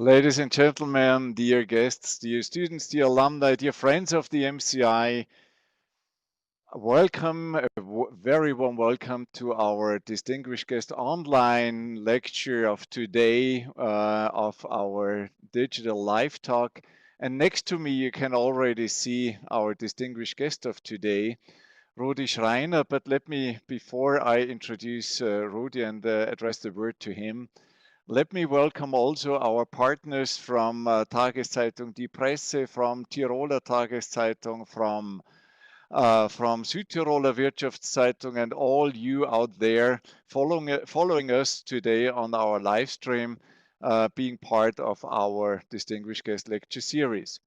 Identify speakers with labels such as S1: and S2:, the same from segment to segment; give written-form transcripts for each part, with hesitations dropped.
S1: Ladies and gentlemen, dear guests, dear students, dear alumni, dear friends of the MCI, welcome, a very warm welcome to our distinguished guest online lecture of today of our digital live talk. And next to me, you can already see our distinguished guest of today, Rudi Schreiner. But let me, before I introduce Rudi and address the word to him, let me welcome also our partners from Tageszeitung Die Presse, from Tiroler Tageszeitung, from Südtiroler Wirtschaftszeitung, and all you out there following us today on our live stream, being part of our distinguished guest lecture series.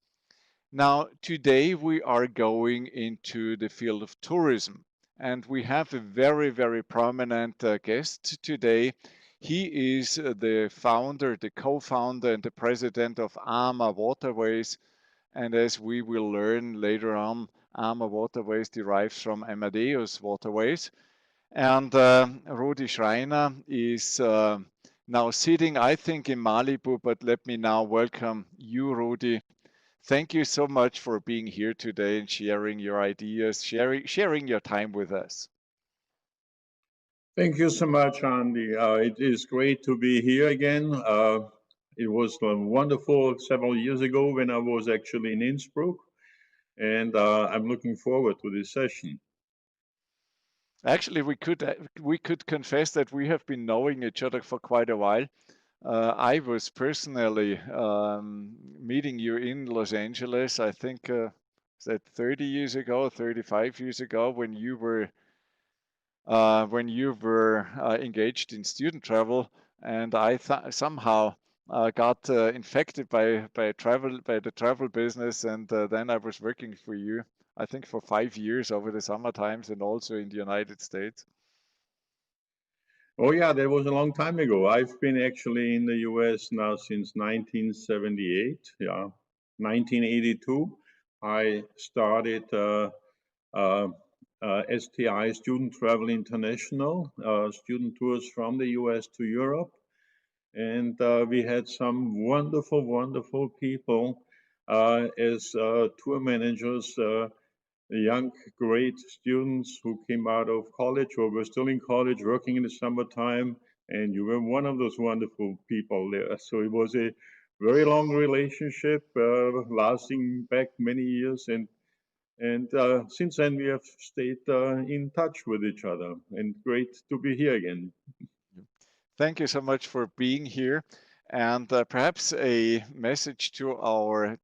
S1: Now, today we are going into the field of tourism, and we have a very, very prominent guest today. He is the founder, the co-founder, and the president of AmaWaterways. And as we will learn later on, AmaWaterways derives from Amadeus Waterways. And Rudi Schreiner is now sitting, I think, in Malibu, but let me now welcome you, Rudi. Thank you so much for being here today and sharing your ideas, sharing your time with us.
S2: Thank you so much, Andy. It is great to be here again. It was wonderful several years ago when I was actually in Innsbruck, and I'm looking forward to this session.
S1: Actually, we could confess that we have been knowing each other for quite a while. I was personally meeting you in Los Angeles, I think, that 30 years ago, 35 years ago, when you were engaged in student travel, and I somehow got infected by the travel business, and then I was working for you, I think, for 5 years over the summer times, and also in the United States.
S2: Oh yeah, that was a long time ago. I've been actually in the US now since 1978. Yeah, 1982. I started STI, Student Travel International, student tours from the US to Europe. And we had some wonderful, wonderful people as tour managers, young, great students who came out of college or were still in college working in the summertime. And you were one of those wonderful people there. So it was a very long relationship, lasting back many years. And since then, we have stayed in touch with each other, and great to be here again.
S1: Thank you so much for being here. And perhaps a message to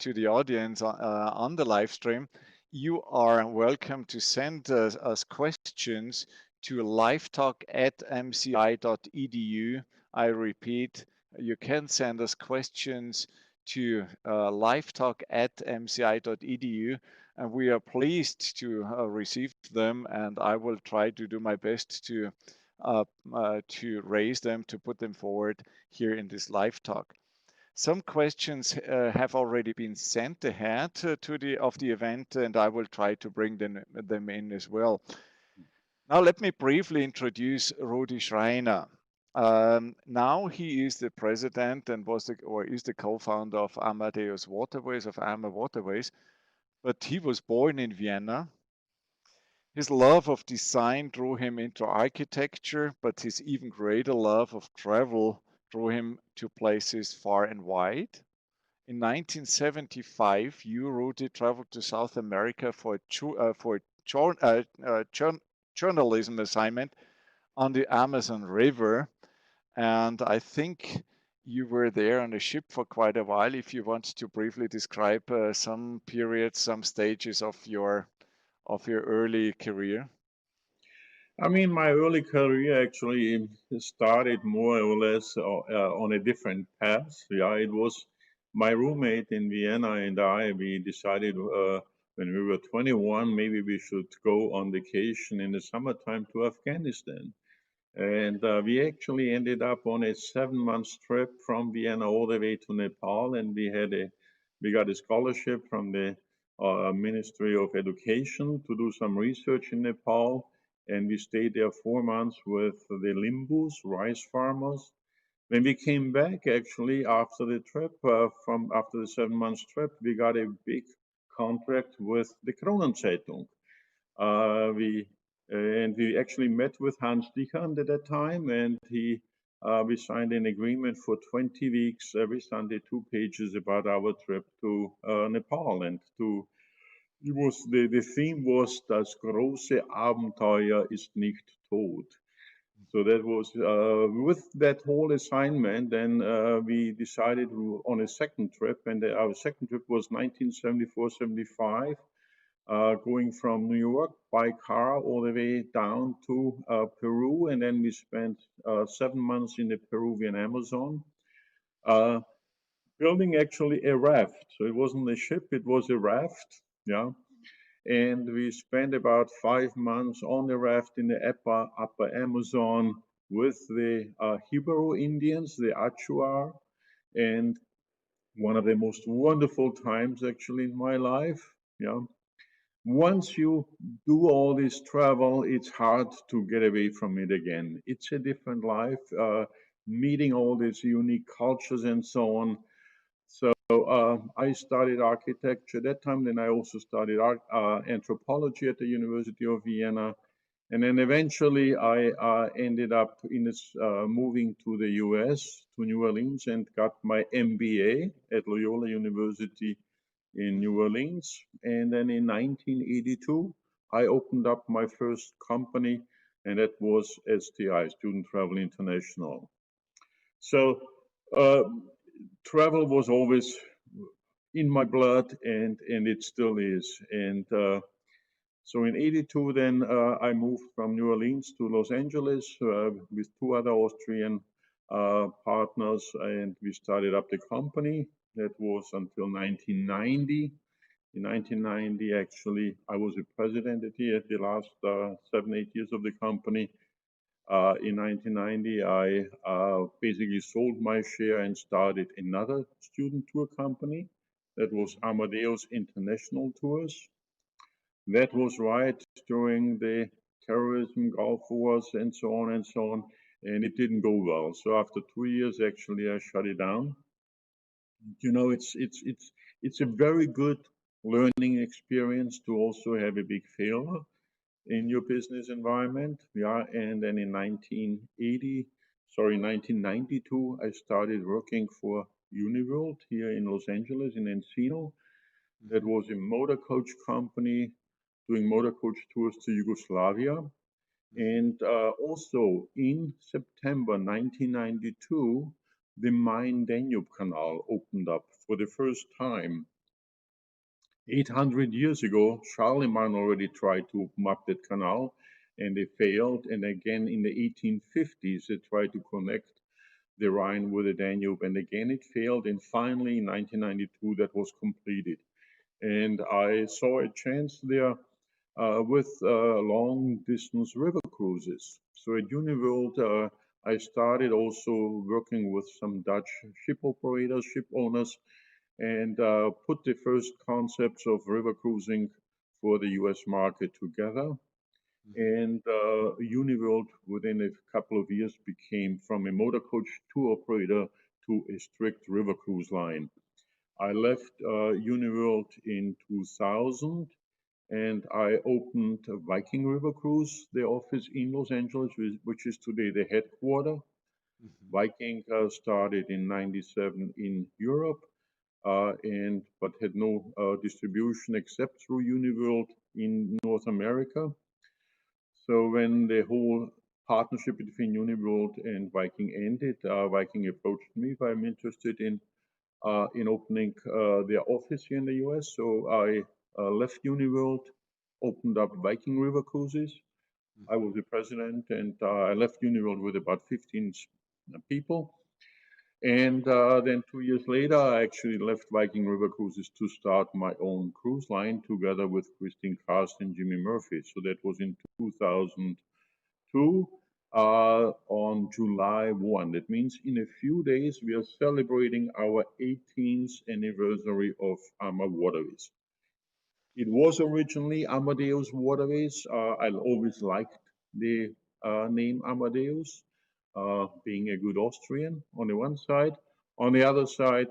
S1: the audience on the live stream. You are welcome to send us questions to livetalk@mci.edu. I repeat, you can send us questions to livetalk@mci.edu, and we are pleased to receive them, and I will try to do my best to raise them, to put them forward here in this live talk. Some questions have already been sent ahead of the event, and I will try to bring them in as well. Now let me briefly introduce Rudi Schreiner. Now he is the president and is the co-founder of Amadeus Waterways, of AmaWaterways, but he was born in Vienna. His love of design drew him into architecture, but his even greater love of travel drew him to places far and wide. In 1975, you, Rudi, traveled to South America for a journalism assignment on the Amazon River. And I think you were there on a ship for quite a while. If you want to briefly describe some periods, some stages of your early career.
S2: I mean, my early career actually started more or less on a different path. Yeah, it was my roommate in Vienna and I, we decided when we were 21, maybe we should go on vacation in the summertime to Afghanistan. And we actually ended up on a 7 month trip from Vienna all the way to Nepal. And we got a scholarship from the Ministry of Education to do some research in Nepal. And we stayed there 4 months with the Limbus, rice farmers. When we came back, actually, after the trip, after the 7 months trip, we got a big contract with the Kronenzeitung. We actually met with Hans Dichand at that time, and we signed an agreement for 20 weeks every Sunday, 2 pages about our trip to Nepal. And the theme was Das große Abenteuer ist nicht tot. So that was with that whole assignment. Then we decided on a second trip, and our second trip was 1974-75. Going from New York by car all the way down to Peru. And then we spent 7 months in the Peruvian Amazon, building actually a raft. So it wasn't a ship, it was a raft. Yeah. And we spent about 5 months on the raft in the upper Amazon with the Hebrew Indians, the Achuar, and one of the most wonderful times actually in my life. Yeah. Once you do all this travel, it's hard to get away from it again. It's a different life, meeting all these unique cultures and so on. So I studied architecture at that time. Then I also studied anthropology at the University of Vienna. And then eventually I ended up moving to the US, to New Orleans, and got my MBA at Loyola University in New Orleans. And then in 1982, I opened up my first company, and that was STI, Student Travel International. So travel was always in my blood, and it still is. And so in 82, then I moved from New Orleans to Los Angeles with two other Austrian partners, and we started up the company. That was until 1990. In 1990, actually, I was a president at the last 7-8 years of the company. In 1990, I basically sold my share and started another student tour company. That was Amadeus International Tours. That was right during the terrorism, Gulf Wars, and so on and so on. And it didn't go well. So after 2 years, actually, I shut it down. You know, it's a very good learning experience to also have a big failure in your business environment. Yeah, and then in 1992, I started working for Uniworld here in Los Angeles in Encino. That was a motor coach company doing motor coach tours to Yugoslavia. And also in September 1992, the Main-Danube Canal opened up for the first time. 800 years ago, Charlemagne already tried to open up that canal, and they failed. And again, in the 1850s, they tried to connect the Rhine with the Danube, and again it failed. And finally, in 1992, that was completed. And I saw a chance there with long-distance river cruises. So at Uniworld, I started also working with some Dutch ship operators, ship owners, and put the first concepts of river cruising for the US market together. And Uniworld, within a couple of years, became from a motor coach tour operator to a strict river cruise line. I left Uniworld in 2000, and I opened a Viking River Cruise, the office in Los Angeles, which is today the headquarters. Viking started in '97 in Europe, but had no distribution except through Uniworld in North America. So when the whole partnership between Uniworld and Viking ended, Viking approached me if I'm interested in opening their office here in the US. So I left Uniworld, opened up Viking River Cruises. I was the president, and I left Uniworld with about 15 people. And then 2 years later, I actually left Viking River Cruises to start my own cruise line together with Christine Karst and Jimmy Murphy. So that was in 2002 on July 1. That means in a few days, we are celebrating our 18th anniversary of AmaWaterways. It was originally Amadeus Waterways. I always liked the name Amadeus, being a good Austrian on the one side. On the other side,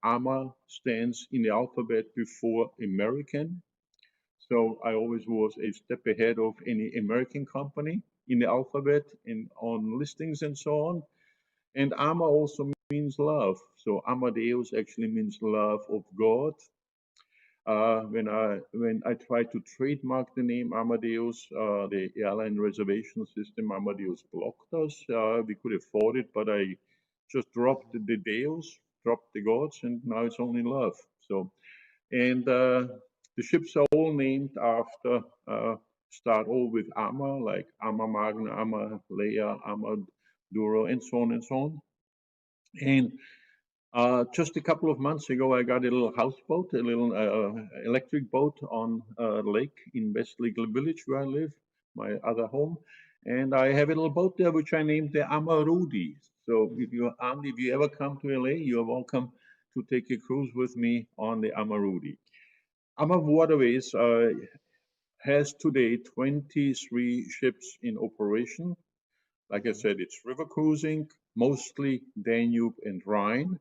S2: Ama stands in the alphabet before American. So I always was a step ahead of any American company in the alphabet and on listings and so on. And Ama also means love. So Amadeus actually means love of God. When I tried to trademark the name Amadeus, the airline reservation system Amadeus blocked us. We could afford it, but I just dropped the Deus, dropped the gods, and now it's only love. So, and the ships are all named after, start all with Ama, like Ama Magna, Ama Leia, Ama Duro, and so on and so on. And just a couple of months ago, I got a little houseboat, a little electric boat on a lake in West Legal Village, where I live, my other home. And I have a little boat there, which I named the Rudi. So if you ever come to LA, you're welcome to take a cruise with me on the Rudi. AmaWaterways has today 23 ships in operation. Like I said, it's river cruising, mostly Danube and Rhine.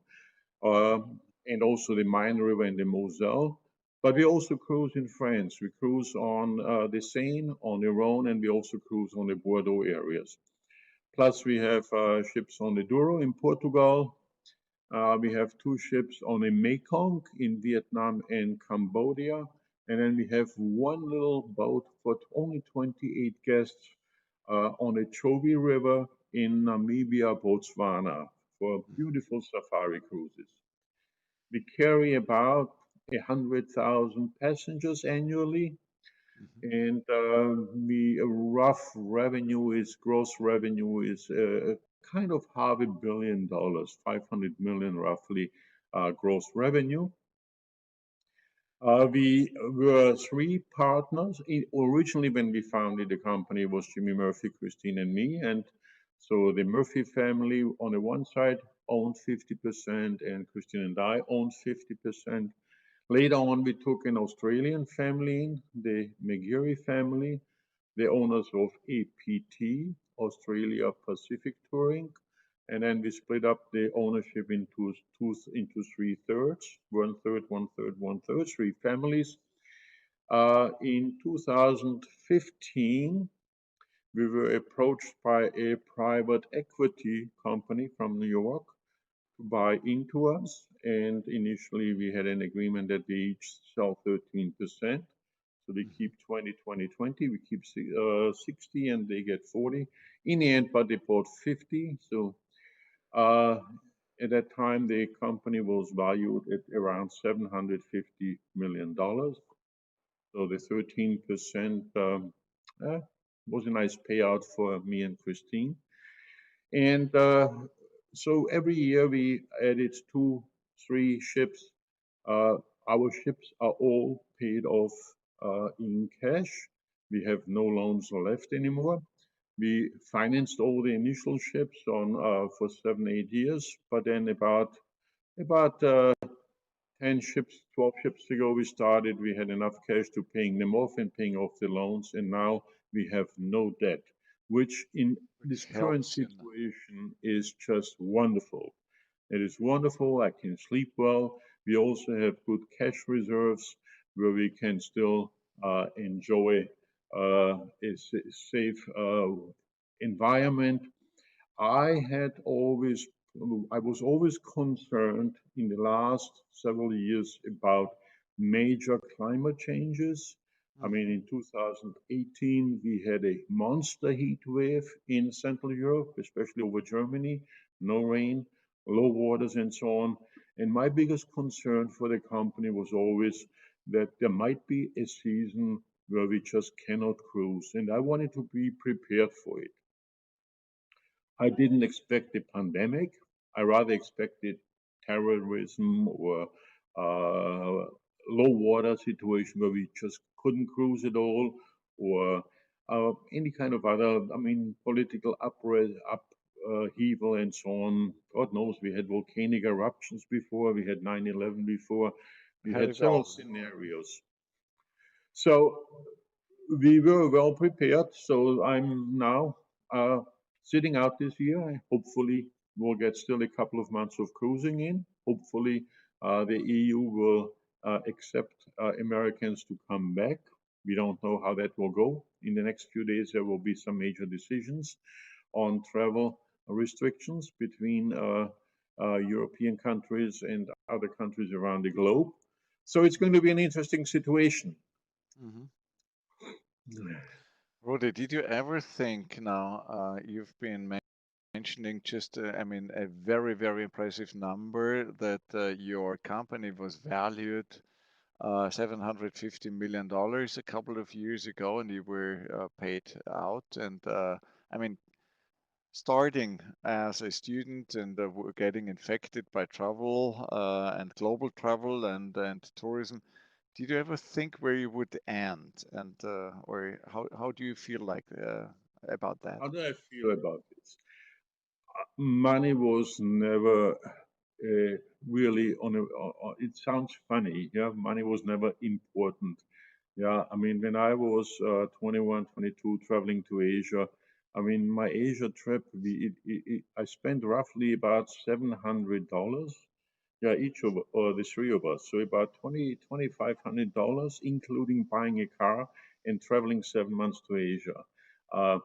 S2: And also the Main River and the Moselle. But we also cruise in France. We cruise on the Seine, on the Rhone, and we also cruise on the Bordeaux areas. Plus, we have ships on the Douro in Portugal. We have 2 ships on the Mekong in Vietnam and Cambodia. And then we have 1 little boat for only 28 guests on the Chobe River in Namibia, Botswana, for beautiful safari cruises. We carry about 100,000 passengers annually, and gross revenue is kind of $500 million, 500 million roughly gross revenue. We were 3 partners. Originally, when we founded the company, it was Jimmy Murphy, Christine, and me. And so the Murphy family on the one side owned 50%, and Christine and I owned 50%. Later on, we took an Australian family in, the McGeary family, the owners of APT, Australia Pacific Touring. And then we split up the ownership into 3 thirds, 1/3, 1/3, 1/3, 3 families. In 2015, we were approached by a private equity company from New York to buy into us. And initially, we had an agreement that we each sell 13%. So they keep 20, 20, 20. We keep 60, and they get 40. In the end, but they bought 50. So at that time, the company was valued at around $750 million. So the 13% was a nice payout for me and Christine. And so every year we added 2, 3 ships. Our ships are all paid off in cash. We have no loans left anymore. We financed all the initial ships on for 7, 8 years, but then about 10 ships, 12 ships ago we started. We had enough cash to paying them off and paying off the loans, and now we have no debt, which in this current situation is just wonderful. It is wonderful. I can sleep well. We also have good cash reserves where we can still enjoy a safe environment. I had always, I was always concerned in the last several years about major climate changes. I mean, in 2018, we had a monster heat wave in Central Europe, especially over Germany, no rain, low waters, and so on. And my biggest concern for the company was always that there might be a season where we just cannot cruise. And I wanted to be prepared for it. I didn't expect the pandemic. I rather expected terrorism or low water situation where we just couldn't cruise at all, or any kind of other, I mean, political upheaval and so on. God knows we had volcanic eruptions before, we had 9/11 before, we
S1: Had
S2: had
S1: it
S2: several
S1: all.
S2: scenarios. So we were well prepared. So I'm now sitting out this year. Hopefully, we'll get still a couple of months of cruising in. Hopefully, the EU will accept Americans to come back. We don't know how that will go. In the next few days, there will be some major decisions on travel restrictions between European countries and other countries around the globe. So it's going to be an interesting situation.
S1: Mm-hmm. Rudi, did you ever think now, you've been mentioning just, I mean, a very, very impressive number that your company was valued $750 million a couple of years ago, and you were paid out. And I mean, starting as a student and getting infected by travel and global travel and tourism, did you ever think where you would end, and or how do you feel like about that?
S2: How do I feel about this? Money was never really it sounds funny, yeah. Money was never important. Yeah, I mean, when I was 21, 22, traveling to Asia, I mean, my Asia trip, I spent roughly about $700. Yeah, each of or the three of us, so about $2,500, including buying a car and traveling 7 months to Asia. Uh,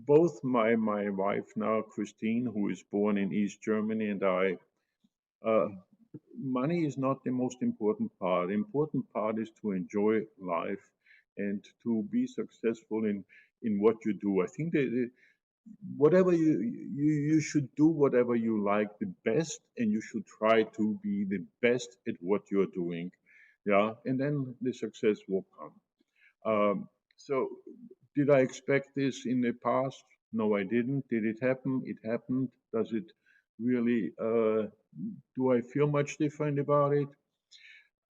S2: Both my wife now, Christine, who is born in East Germany, and I, uh, money is not the most important part. The important part is to enjoy life and to be successful in what you do. I think that whatever you should do whatever you like the best, and you should try to be the best at what you're doing. Yeah, and then the success will come. So, did I expect this in the past? No, I didn't. Did it happen? It happened. Does it really, do I feel much different about it?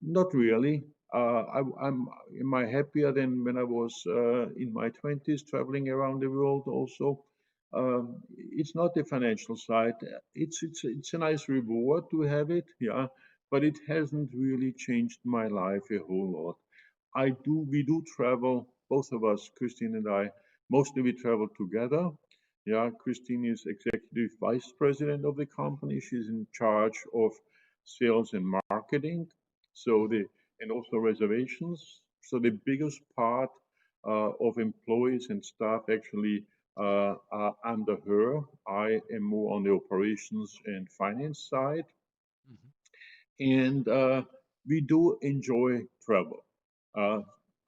S2: Not really. Am I happier than when I was in my 20s traveling around the world also? It's not the financial side. It's a nice reward to have it, yeah, but it hasn't really changed my life a whole lot. We do travel, both of us, Christine and I, mostly we travel together. Yeah, Christine is executive vice president of the company. She's in charge of sales and marketing. So and also reservations. So the biggest part of employees and staff actually are under her. I am more on the operations and finance side,
S1: Mhm.
S2: and we do enjoy travel. Uh,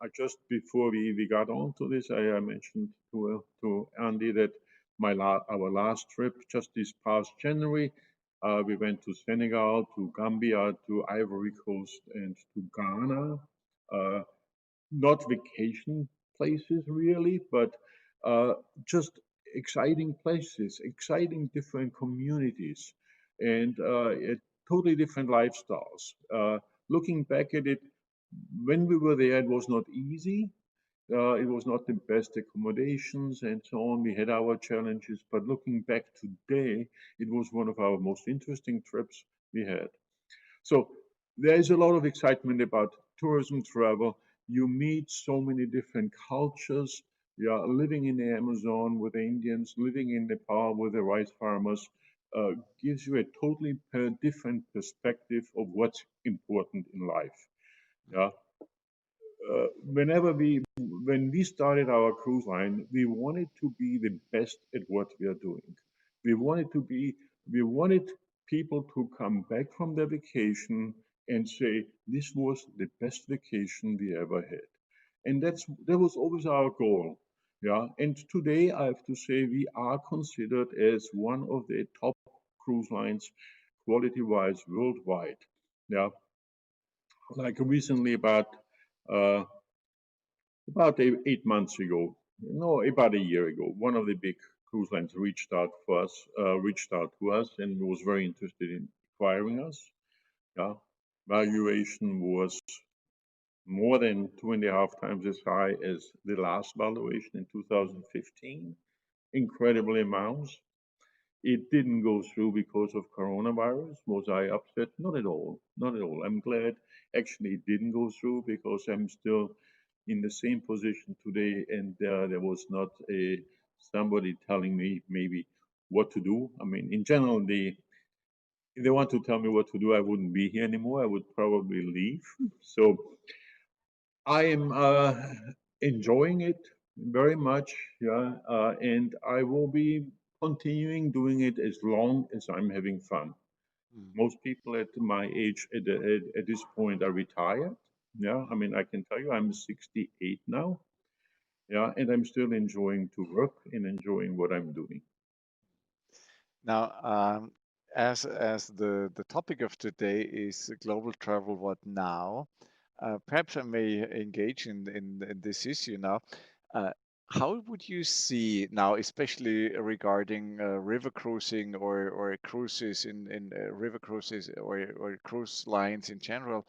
S2: I just before we got on to this, I mentioned to Andy that our last trip just this past January, we went to Senegal, to Gambia, to Ivory Coast, and to Ghana. Uh, Not vacation places really, but just exciting places, exciting different communities, and totally different lifestyles. Looking back at it, when we were there, it was not easy. It was not the best accommodations and so on. We had our challenges, but looking back today, it was one of our most interesting trips we had. So there is a lot of excitement about tourism travel. You meet so many different cultures. Yeah, living in the Amazon with the Indians, living in Nepal with the rice farmers, gives you a totally different perspective of what's important in life. Yeah. when we started our cruise line, we wanted to be the best at what we are doing. We wanted to be, we wanted people to come back from their vacation and say, this was the best vacation we ever had. And that was always our goal. Yeah. And today I have to say we are considered as one of the top cruise lines quality-wise worldwide. Yeah. Like recently uh, about 8 months ago, no, about a year ago, one of the big cruise lines reached out to us and was very interested in acquiring us. Yeah, valuation was more than 2.5 times as high as the last valuation in 2015. Incredible amounts. It didn't go through because of coronavirus. Was I upset? Not at all. Not at all. I'm glad actually it didn't go through because I'm still in the same position today, and there was not somebody telling me maybe what to do. I mean, in general, if they want to tell me what to do, I wouldn't be here anymore. I would probably leave. So I am enjoying it very much, yeah, and I will be continuing doing it as long as I'm having fun.
S1: Mm.
S2: Most people at my age at this point are retired. Yeah, I mean, I can tell you I'm 68 now. Yeah, and I'm still enjoying to work and enjoying what I'm doing.
S1: Now, as the topic of today is global travel, what now? Perhaps I may engage in this issue now. Uh, how would you see now, especially regarding river cruising or cruises in river cruises or cruise lines in general?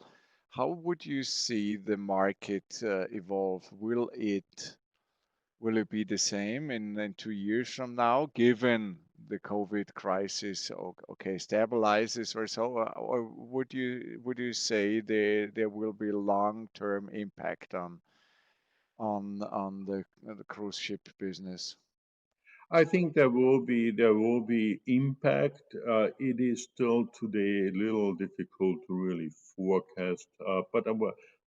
S1: How would you see the market evolve? Will it be the same in 2 years from now, given the COVID crisis, okay, stabilizes or so, or would you say there will be long-term impact on the cruise ship business?
S2: I think there will be impact. It is still today a little difficult to really forecast, but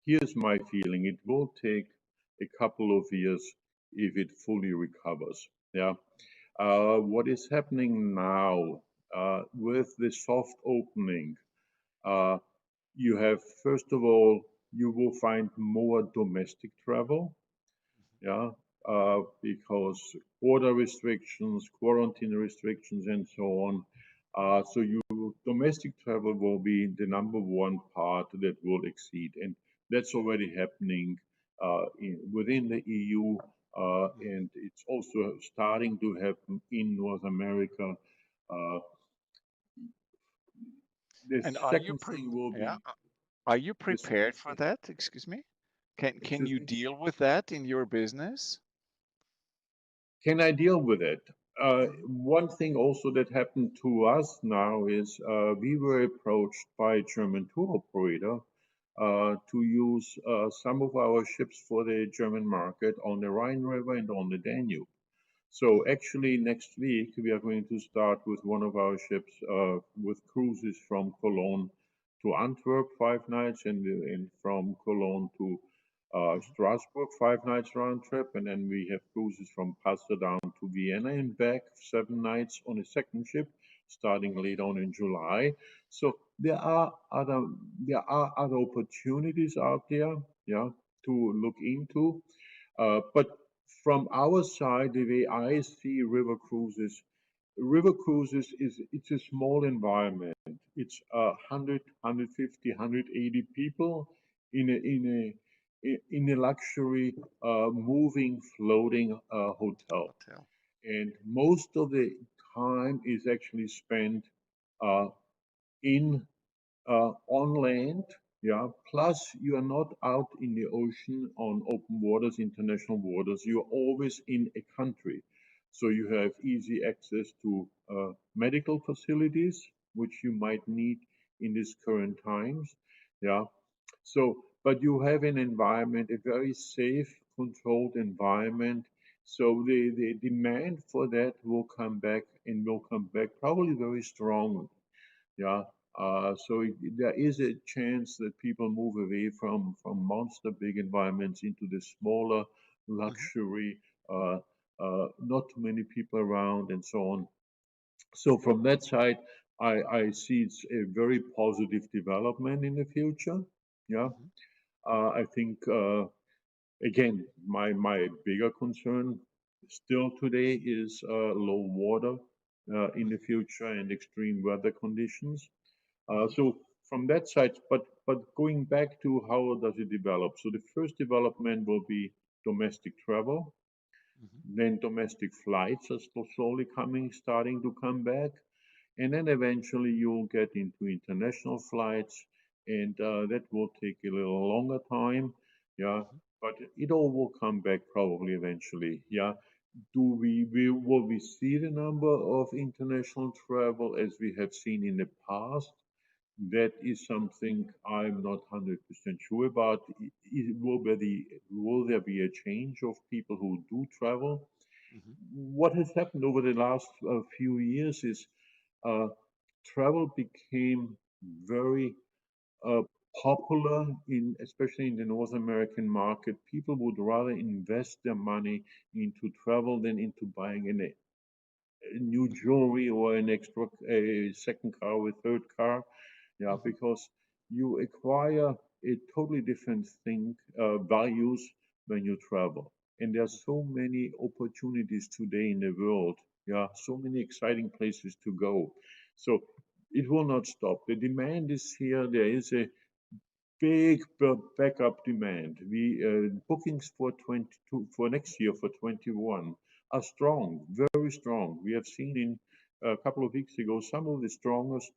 S2: here's my feeling: it will take a couple of years if it fully recovers. Yeah. What is happening now with the soft opening? Uh, you have, first of all, you will find more domestic travel, yeah, because border restrictions, quarantine restrictions, and so on. So domestic travel will be the number one part that will exceed, and that's already happening within the EU,
S1: Mhm.
S2: and it's also starting to happen in North America. Uh, the
S1: And are you
S2: second thing will
S1: yeah,
S2: be
S1: are you
S2: the
S1: prepared
S2: second
S1: for
S2: thing.
S1: that? Excuse me. Can
S2: Excuse
S1: you
S2: me.
S1: deal with that in your business?
S2: Can I deal with it?
S1: Mhm.
S2: One thing also that happened to us now is we were approached by a German tour operator to use some of our ships for the German market on the Rhine River and on the Danube. So
S1: Mhm.
S2: actually next week we are going to start with one of our ships with cruises from Cologne to Antwerp 5 nights and from Cologne to
S1: Mhm.
S2: Strasbourg 5 nights round trip, and then we have cruises from Passau down to Vienna and back 7 nights on a second ship, starting late on in July. So there are other opportunities out there, yeah, to look into. But from our side, the way I see river cruises is it's a small environment. It's 100, 150, 180 people in a luxury moving floating hotel,
S1: Hotel.
S2: and most of the time is actually spent uh, in on land, yeah. Plus, you are not out in the ocean on open waters, international waters. You're always in a country. So you have easy access to medical facilities, which you might need in these current times, yeah. So, but you have an environment, a very safe, controlled environment. So the demand for that will come back and will come back probably very strongly, yeah. There is a chance that people move away from monster big environments into the smaller
S1: Mhm.
S2: luxury, not too many people around, and so on. So from that side, I see it's a very positive development in the future. Yeah,
S1: Mhm.
S2: I think again, my bigger concern still today is low water in the
S1: Mhm.
S2: future and extreme weather conditions.
S1: Mhm.
S2: So from that side, but going back to how does it develop? So the first development will be domestic travel,
S1: Mhm.
S2: then domestic flights are still slowly starting to come back, and then eventually you'll get into international flights, and that will take a little longer time. Yeah,
S1: Mhm.
S2: but it all will come back probably eventually. Yeah, will we see the number of international travel as we have seen in the past? That is something I'm not 100% sure about. Will there be a change of people who do travel?
S1: Mhm.
S2: What has happened over the last few years is uh, travel became very uh, popular especially in the North American market. People would rather invest their money into travel than into buying a new
S1: Mhm.
S2: jewelry or a second car or a third car. Yeah,
S1: Mhm.
S2: because you acquire a totally different values when you travel. And there are
S1: Mhm.
S2: so many opportunities today in the world. Yeah, so many exciting places to go. So it will not stop. The demand is here. There is a big backup demand. We bookings for 22 for next year for 21 are strong, very strong. We have seen in a couple of weeks ago some of the strongest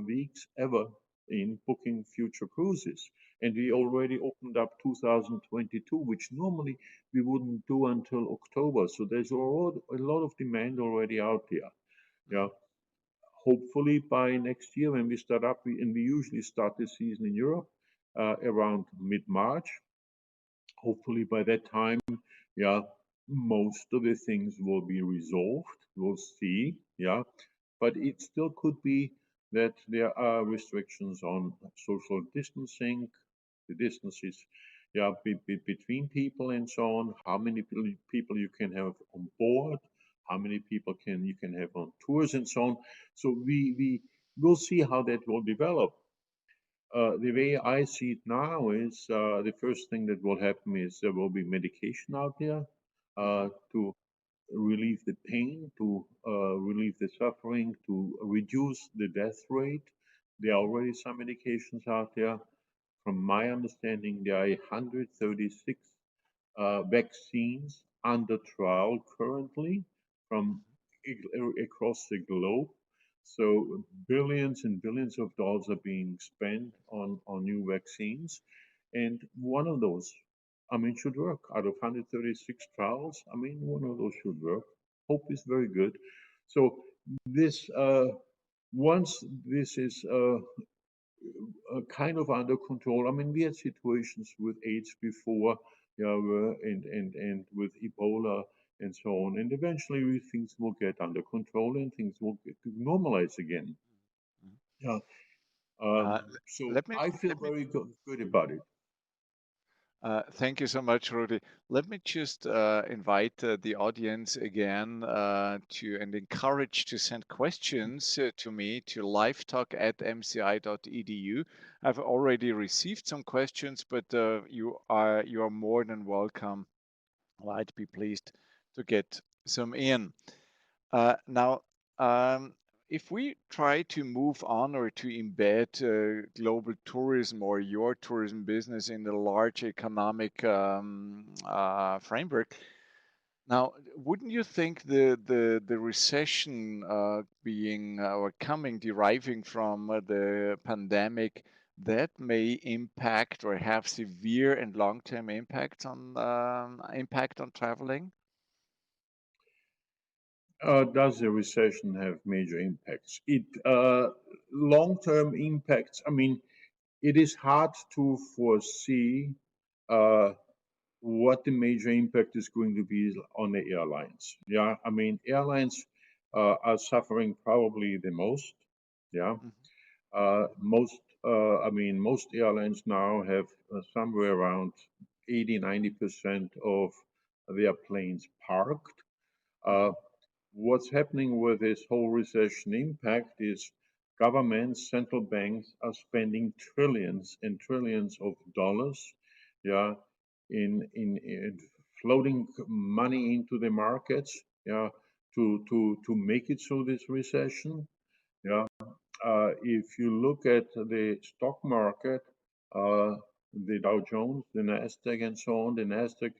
S2: weeks ever in booking future cruises, and we
S1: Mhm.
S2: already opened up 2022, which normally we wouldn't do until October. So there's a lot of demand already out there. Yeah,
S1: Mhm.
S2: hopefully by next year when we start up, and we usually start the season in Europe around mid-March. Hopefully by that time, yeah, most of the things will be resolved. We'll see, yeah, but it still could be that there are restrictions on social distancing, the distances, yeah, between people and so on. How many people you can have on board, how many people you can have on tours and so on. So we will see how that will develop. The way I see it now is the first thing that will happen is there will be medication out there
S1: Mhm.
S2: to relieve the pain, to relieve the suffering, to reduce the death rate. There are
S1: Mhm.
S2: already some medications out there. From my understanding, there are 136 vaccines under trial currently from across the globe. So billions and billions of dollars are being spent on new vaccines. And one of those, I mean, should work. Out of 136 trials, I mean, one of those should work. Hope is very good. So this, once this is kind of under control. I mean, we had situations with AIDS before, yeah, and with Ebola and so on. And eventually things will get under control and things will get to normalize again.
S1: Mhm.
S2: Yeah.
S1: Uh,
S2: So
S1: let me
S2: I feel
S1: let me
S2: very good about it.
S1: Thank you so much, Rudi. Let me just invite the audience again to and encourage to send questions to me to livetalk@mci.edu. I've already received some questions, but you are more than welcome. Well, I'd be pleased to get some in. Now, um, if we try to move on or to embed global tourism or your tourism business in the large economic framework, now, wouldn't you think the recession being or coming, deriving from the pandemic, that may impact or have severe and long-term impact on traveling?
S2: Does the recession have major impacts? It long-term impacts. I mean, it is hard to foresee uh, what the major impact is going to be on the airlines. Yeah, I mean, airlines are suffering probably the most. Yeah, Most airlines now have somewhere around 80-90% of their planes parked.
S1: Mhm.
S2: What's happening with this whole recession impact is governments, central banks are spending trillions and trillions of dollars, yeah, in floating money into the markets, yeah, to make it through this recession, yeah. If you look at the stock market, the Dow Jones, the Nasdaq, and so on, the Nasdaq,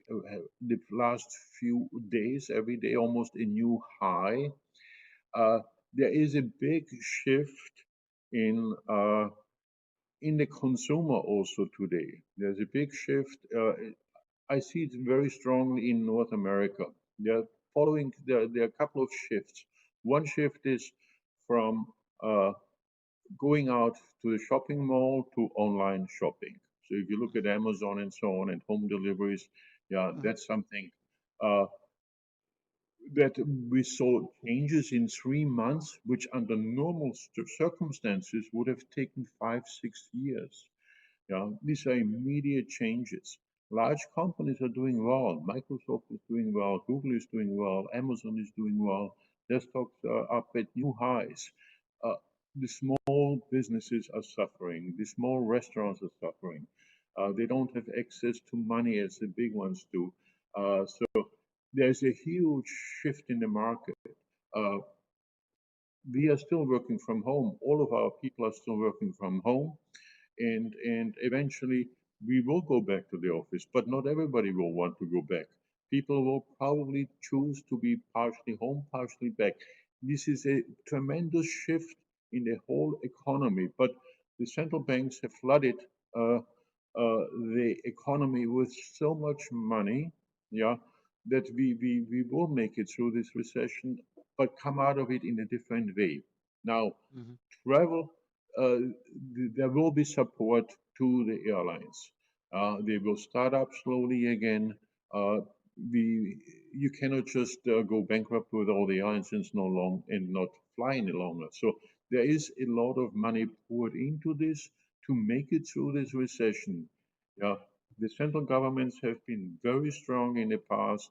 S2: the last few days, every day almost a new high. Uh, there is a big shift in uh, in the consumer also today. There's a big shift. I see it very strongly in North America. There are a couple of shifts. One shift is from going out to the shopping mall to online shopping. So if you look at Amazon and so on and home deliveries, yeah,
S1: Mhm.
S2: that's something uh, that we saw changes in 3 months, which under normal circumstances would have taken 5, 6 years. Yeah, these are immediate changes. Large companies are doing well. Microsoft is doing well. Google is doing well. Amazon is doing well. Their stocks are up at new highs. Uh, the small businesses are suffering. The small restaurants are suffering. They don't have access to money as the big ones do. So there's a huge shift in the market. Uh, we are still working from home. All of our people are still working from home, and eventually we will go back to the office, but not everybody will want to go back. People will probably choose to be partially home, partially back. This is a tremendous shift in the whole economy, but the central banks have flooded uh, the economy with so much money, yeah, that we will make it through this recession, but come out of it in a different way. Now,
S1: Mhm.
S2: travel, uh, there will be support to the airlines. They will start up slowly again. Uh, you cannot just go bankrupt with all the airlines and no long and not fly any longer. So there is a lot of money poured into this to make it through this recession. Yeah, the central governments have been very strong in the past,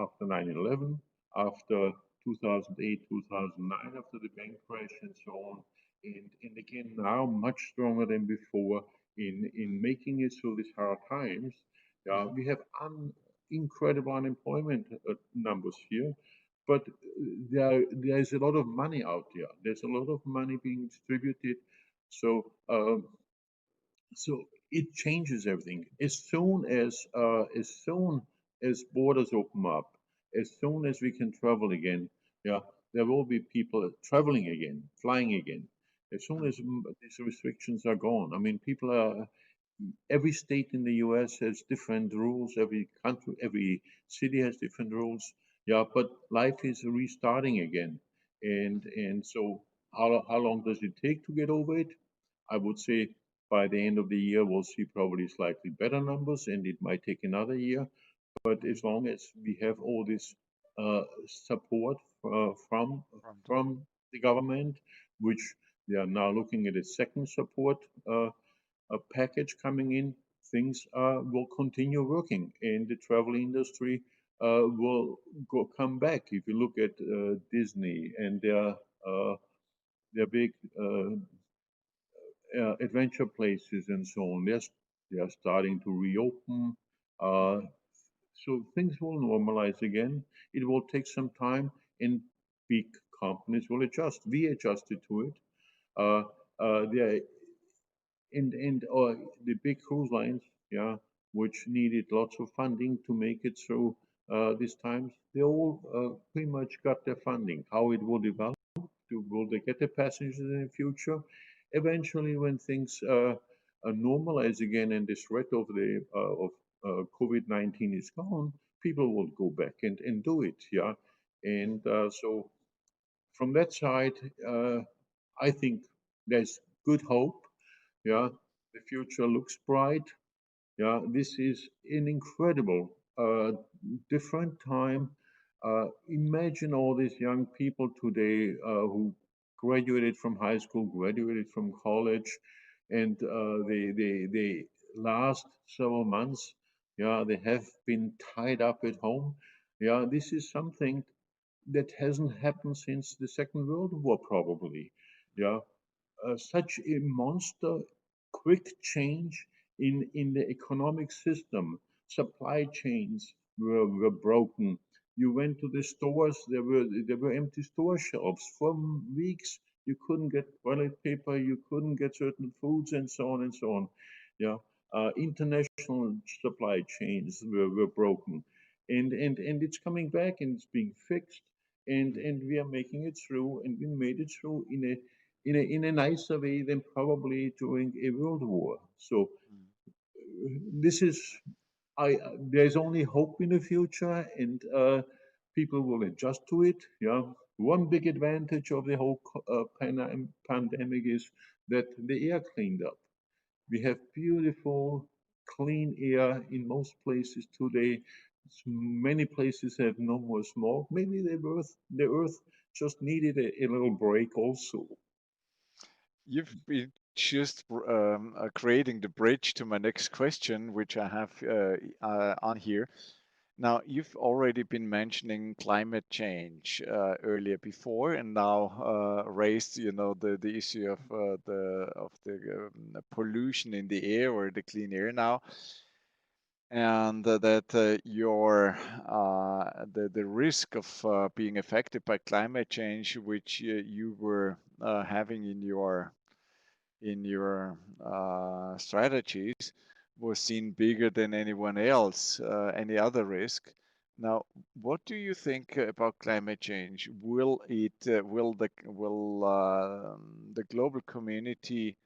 S2: after 9/11, after 2008, 2009, after the bank crash and so on, and again now much stronger than before in making it through these hard times.
S1: Mhm.
S2: We have incredible unemployment numbers here, but there is a lot of money out there. There's a lot of money being distributed, so so it changes everything. As soon as borders open up, as soon as we can travel again, yeah, there will be people traveling again, flying again. As soon
S1: Mhm.
S2: as these restrictions are gone, I mean, people are. Every state in the U.S. has different rules. Every country, every city has different rules. Yeah, but life is restarting again, and so how long does it take to get over it? I would say by the end of the year, we'll see probably slightly better numbers, and it might take another year. But
S1: Mhm.
S2: as long as we have all this support
S1: From the
S2: from the government, which they are now looking at a second support package coming in, things will continue working, and the travel industry will come back. If you look at Disney and their big adventure places and so on. They are starting to reopen. Uh,
S1: Mhm.
S2: so things will normalize again. It will take some time, and big companies will adjust. We adjusted to it. Uh, there and the big cruise lines, yeah, which needed lots of funding to make it through these times, they all pretty much got their funding. How it will develop, will they get the passengers in the future? Eventually, when things normalize again and the threat of COVID-19 is gone, people will go back and do it, yeah. And so from that side, uh, I think there's good hope. Yeah, the future looks bright. Yeah, this is an incredible, different time. Imagine all these young people today who graduated from high school, graduated from college, and the last several months, yeah, they have been tied up at home. Yeah, this is something that hasn't happened since the Second World War, probably. Yeah, such a monster quick change in the economic system. Supply chains were broken. You went to the stores, there were empty store shelves for weeks. You couldn't get toilet paper, you couldn't get certain foods, and so on and so on. Yeah, international supply chains were broken, and it's coming back and it's being fixed, and we are making it through, and we made it through in a nicer way than probably during a world war. So this is I there's only hope in the future, and people will adjust to it. Yeah, one big advantage of the whole pandemic is that the air cleaned up. We have beautiful, clean air in most places today. Many places have no more smoke. Maybe the earth just needed a little break also.
S1: You've been just creating the bridge to my next question, which I have on here. Now, you've already been mentioning climate change earlier before, and now raised, the issue of the pollution in the air or the clean air now, and that the risk of being affected by climate change, which you were having in your strategies, was seen bigger than anyone else, any other risk. Now, what do you think about climate change? Will the global community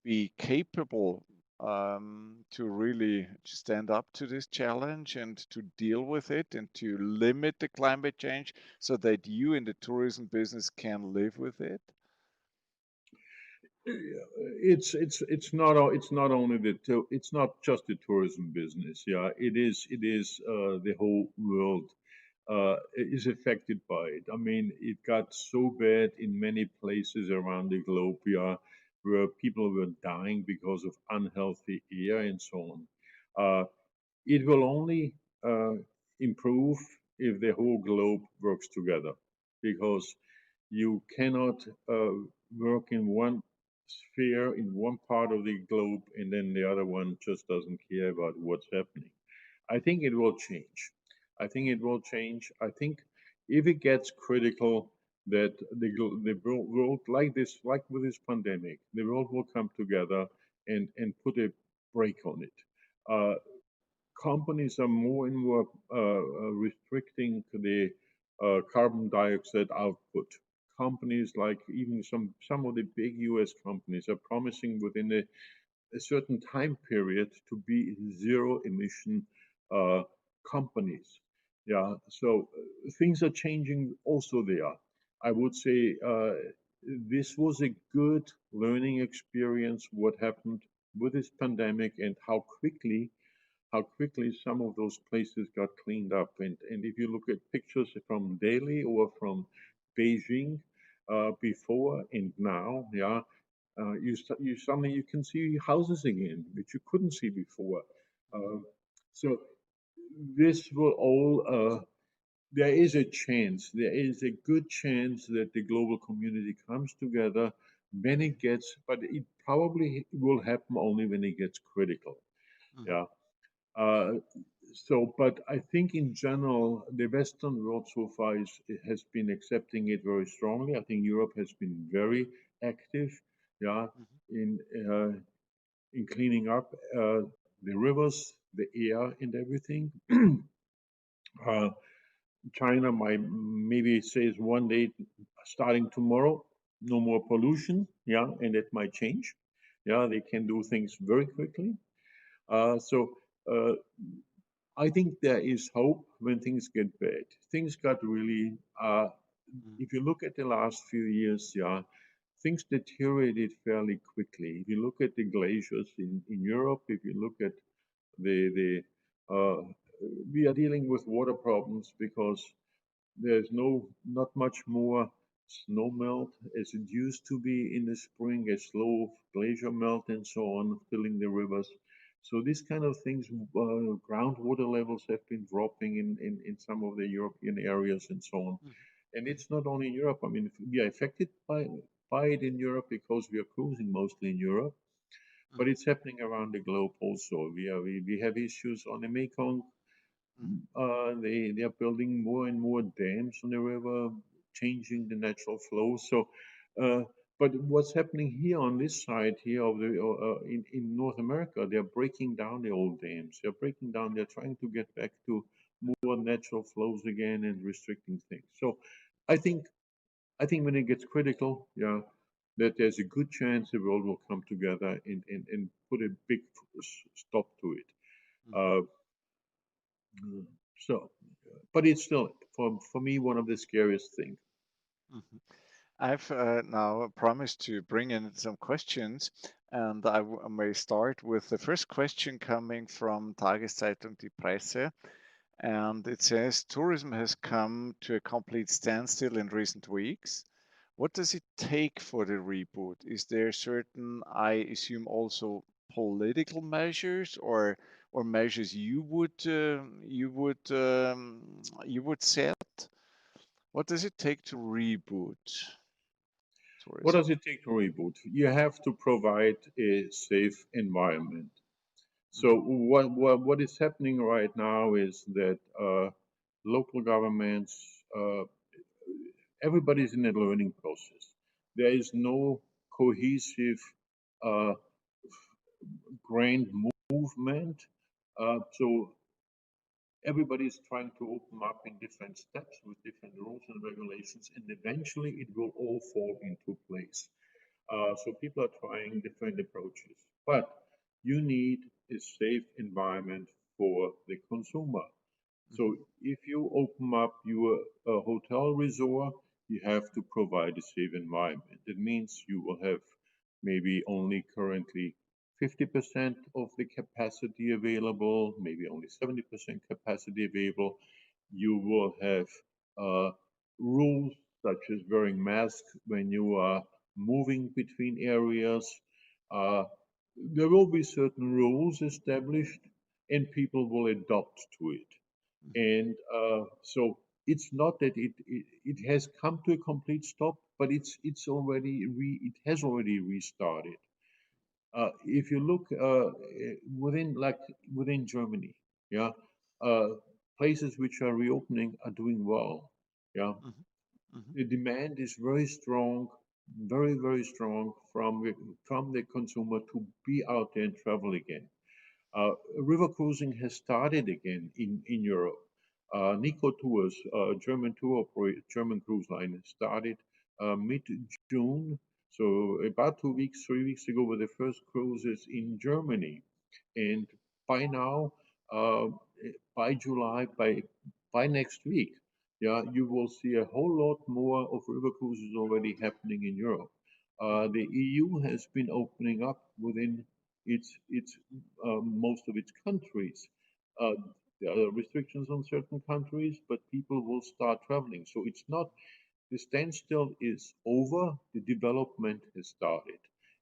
S1: be capable to really stand up to this challenge and to deal with it and to limit the climate change so that you in the tourism business can live with it?
S2: It's not only it's not just the tourism business. Yeah, it is the whole world is affected by it. I mean, it got so bad in many places around the globe, yeah, where people were dying because of unhealthy air and so on. Uh, it will only improve if the whole globe works together, because you cannot work in one sphere, in one part of the globe, and then the other one just doesn't care about what's happening. I think it will change. I think it will change. I think if it gets critical, that the world, like this, like with this pandemic, the world will come together and put a break on it. Uh, Companies are more and more restricting the carbon dioxide output. Companies like even some of the big U.S. companies are promising within a certain time period to be zero emission uh, companies. Yeah, so things are changing also there. I would say this was a good learning experience. What happened with this pandemic and how quickly some of those places got cleaned up. And if you look at pictures from Delhi or from Beijing before and now, yeah, you suddenly you can see houses again, which you couldn't see before. Uh, so this will all. There is a chance. There is a good chance that the global community comes together when it gets, but it probably will happen only when it gets critical.
S1: Mhm.
S2: Yeah. Uh, but I think in general, the Western world so far has been accepting it very strongly. I think Europe has been very active, yeah,
S1: Mhm.
S2: in uh, in cleaning up the rivers, the air, and everything. uh, China might maybe says one day, starting tomorrow, no more pollution, yeah, and it might change. Yeah, they can do things very quickly. So. Uh, I think there is hope when things get bad. Things got really,
S1: Mhm.
S2: if you look at the last few years, yeah, things deteriorated fairly quickly. If you look at the glaciers in Europe, if you look at the we are dealing with water problems because there's not much more snow melt as it used to be in the spring, a slow glacier melt and so on, filling the rivers. So these kind of things, groundwater levels have been dropping in some of the European areas and so on. And it's not only in Europe. I mean, we are affected by it in Europe because we are cruising mostly in Europe, but it's happening around the globe also. We have issues on the Mekong. They are building more and more dams on the river, changing the natural flow. So, but what's happening here on this side here of the in North America, they are breaking down the old dams. They're breaking down. They're trying to get back to more natural flows again and restricting things. So, I think when it gets critical, yeah, that there's a good chance the world will come together and put a big stop to it. Uh, so, but it's still, for me, one of the scariest things.
S1: I've now promised to bring in some questions, and I may start with the first question coming from Tageszeitung Die Presse. And it says tourism has come to a complete standstill in recent weeks. What does it take for the reboot? Is there certain, I assume, also political measures or measures you would set? What does it take to reboot
S2: What
S1: tourism?
S2: does it take to reboot? You have to provide a safe environment. So what is happening right now is that local governments, everybody's in a learning process. There is no cohesive uh, grand movement. So everybody's trying to open up in different steps with different rules and regulations, and eventually it will all fall into place. So people are trying different approaches, but you need a safe environment for the consumer. So if you open up your hotel resort, you have to provide a safe environment. It means you will have maybe only currently 50% of the capacity available, maybe only 70% capacity available. You will have rules such as wearing masks when you are moving between areas. Uh, there will be certain rules established and people will adopt to it. And so it's not that it has come to a complete stop, but it has already restarted. If you look within Germany, yeah, uh, places which are reopening are doing well. Yeah, the demand is very strong, very strong from the consumer to be out there and travel again. River cruising has started again in Europe. Nico Tours, German cruise line, started mid-June. So about 2 weeks, 3 weeks ago, were the first cruises in Germany. And by now, uh, by July, by next week, yeah, you will see a whole lot more of river cruises already happening in Europe. The EU has been opening up within its most of its countries. Uh, there are restrictions on certain countries, but people will start traveling. So it's not the standstill is over. The development has started,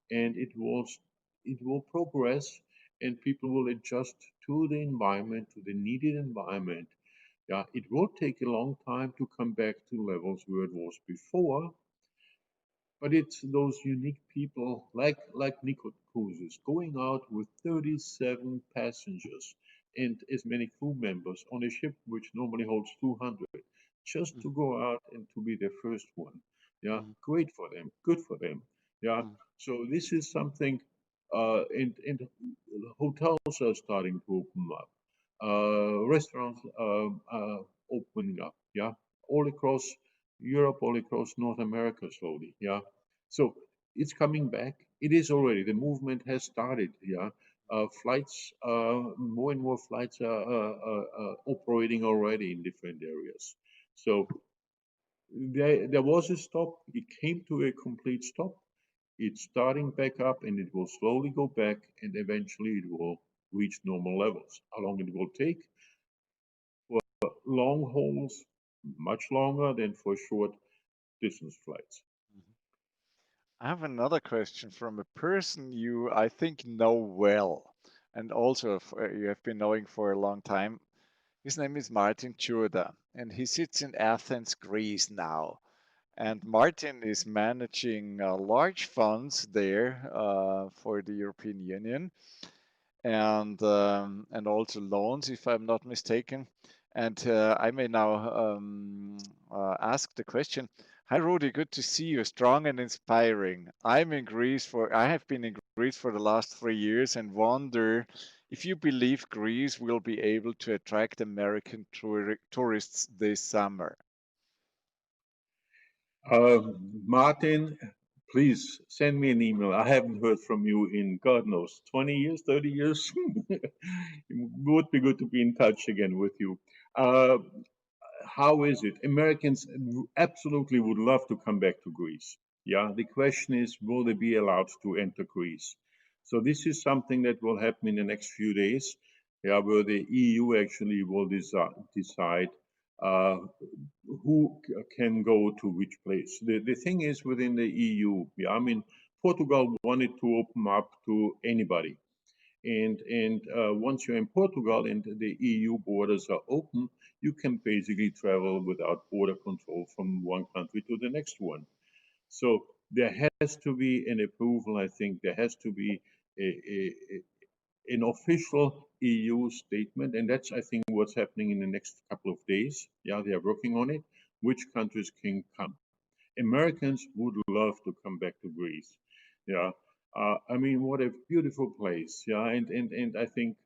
S2: and it will progress, and people will adjust to the environment, to the needed environment. Yeah, it will take a long time to come back to levels where it was before, but it's those unique people like Nico Cruises going out with 37 passengers and as many crew members on a ship which normally holds 200, just to go out and to be the first one. Yeah, great for them, good for them. Yeah, so this is something, and hotels are starting to open up, restaurants opening up. Yeah, all across Europe, all across North America slowly. Yeah. So it's coming back. It is already, the movement has started. Yeah. Flights, more and more flights are operating already in different areas. So there was a stop. It came to a complete stop. It's starting back up and it will slowly go back and eventually it will reach normal levels. How long it will take? For long hauls, much longer than for short distance flights.
S1: I have another question from a person you, I think, know well, and also you have been knowing for a long time. His name is Martin Churda, and he sits in Athens, Greece now. And Martin is managing large funds there for the European Union and also loans, if I'm not mistaken. And I may now ask the question. Hi, Rudi. Good to see you. Strong and inspiring. I have been in Greece for the last 3 years and wonder if you believe Greece will be able to attract American tourists this summer.
S2: Martin, please send me an email. I haven't heard from you in God knows 20 years, 30 years. It would be good to be in touch again with you. How is it? Americans absolutely would love to come back to Greece. Yeah, the question is, will they be allowed to enter Greece? So this is something that will happen in the next few days. Yeah, where the EU actually will decide uh, who can go to which place. The thing is within the EU, yeah, I mean, Portugal wanted to open up to anybody. And once you're in Portugal and the EU borders are open, you can basically travel without border control from one country to the next one. So there has to be an approval. I think there has to be an official EU statement, and that's, I think, what's happening in the next couple of days. Yeah, they are working on it. Which countries can come? Americans would love to come back to Greece. Yeah, I mean, what a beautiful place. Yeah, and I think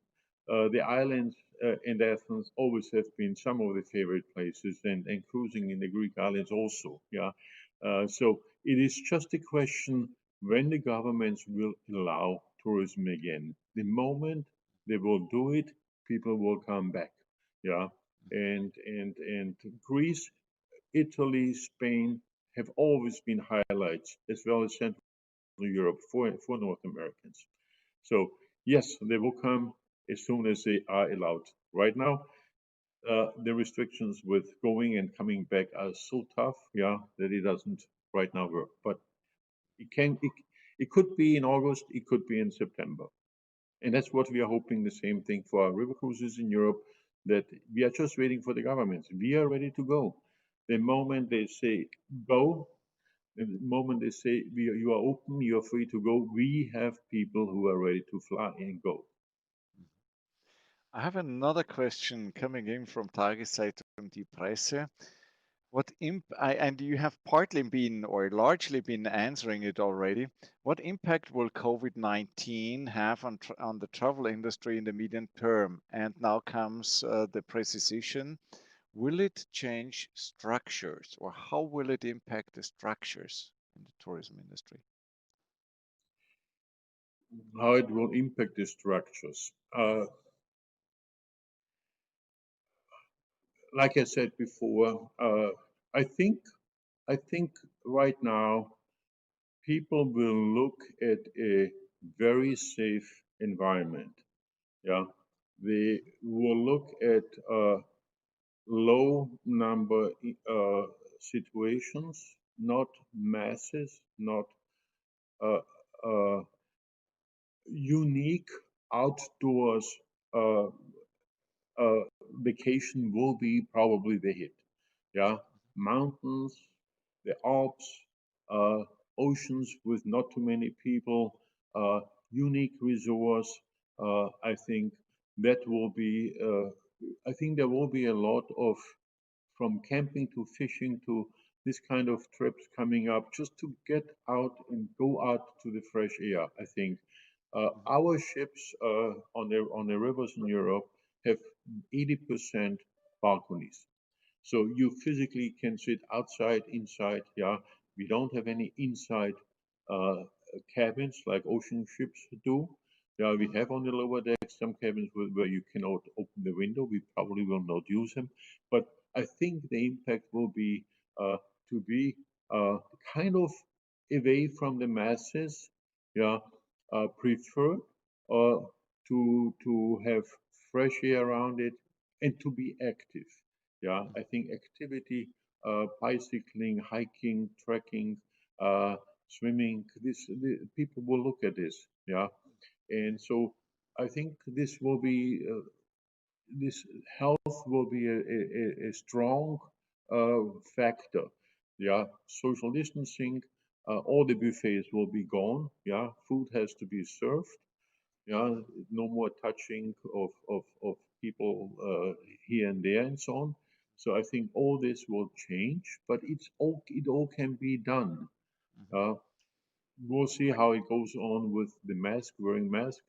S2: the islands and Athens always have been some of the favorite places, and cruising in the Greek islands also. Yeah, so it is just a question when the governments will allow tourism again. The moment they will do it, people will come back. Yeah, and Greece, Italy, Spain have always been highlights, as well as Central Europe for North Americans. So yes, they will come as soon as they are allowed. Right now, the restrictions with going and coming back are so tough, yeah, that it doesn't right now work. But it could be in August, it could be in September. And that's what we are hoping the same thing for our river cruises in Europe, that we are just waiting for the governments. We are ready to go. The moment they say go, the moment they say you are open, you are free to go, we have people who are ready to fly and go.
S1: I have another question coming in from Tageszeitung Die Presse. And you have partly been or largely been answering it already. What impact will COVID-19 have on the travel industry in the medium term? And now comes the precision. Will it change structures, or how will it impact the structures in the tourism industry?
S2: How it will impact the structures. Like I said before, I think right now people will look at a very safe environment. Yeah, they will look at low number situations, not masses, not uh, uh, unique outdoors uh, uh, vacation will be probably the hit. Yeah, mountains, the Alps, uh, oceans with not too many people, unique resorts. I think that will be. I think there will be a lot of from camping to fishing to this kind of trips coming up just to get out and go out to the fresh air. I think our ships on the rivers in Europe have 80% balconies. So you physically can sit outside, inside. Yeah, we don't have any inside uh, cabins like ocean ships do. Yeah, we have on the lower deck some cabins where you cannot open the window. We probably will not use them, but I think the impact will be to be kind of away from the masses. Yeah, prefer to have fresh air around it and to be active. Yeah, I think activity bicycling, hiking, trekking, swimming. People will look at this, yeah. And so I think this health will be a strong factor. Yeah, social distancing, all the buffets will be gone. Yeah, food has to be served. Yeah, no more touching of people here and there and so on. So I think all this will change, but it all can be done.
S1: Mhm.
S2: Uh, we'll see how it goes on with the wearing mask.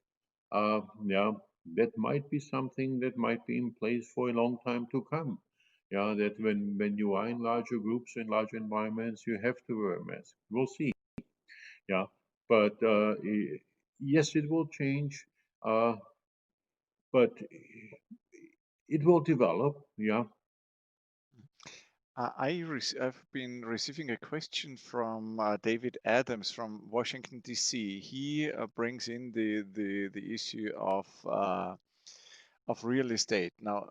S2: Yeah, that might be something that might be in place for a long time to come. Yeah, that when you are in larger groups, in larger environments, you have to wear a mask. We'll see. Yeah, but yes, it will change, uh, but it will develop. Yeah.
S1: I've been receiving a question from David Adams from Washington, D.C. He brings in the issue of real estate. Now,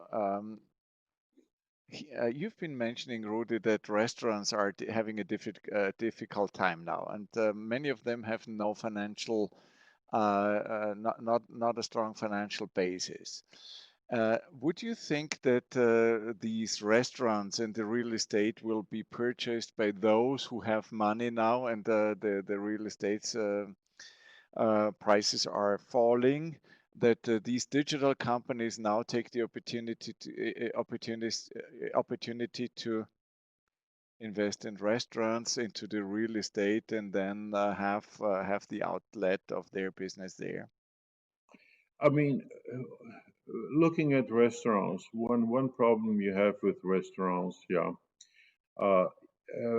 S1: you've been mentioning, Rudi, that restaurants are having a difficult time now, and many of them have no financial, not a strong financial basis. Would you think that these restaurants and the real estate will be purchased by those who have money now, and the real estate's prices are falling? That these digital companies now take the opportunity to invest in restaurants, into the real estate, and then have the outlet of their business there.
S2: I mean, looking at restaurants, one problem you have with restaurants, yeah, uh,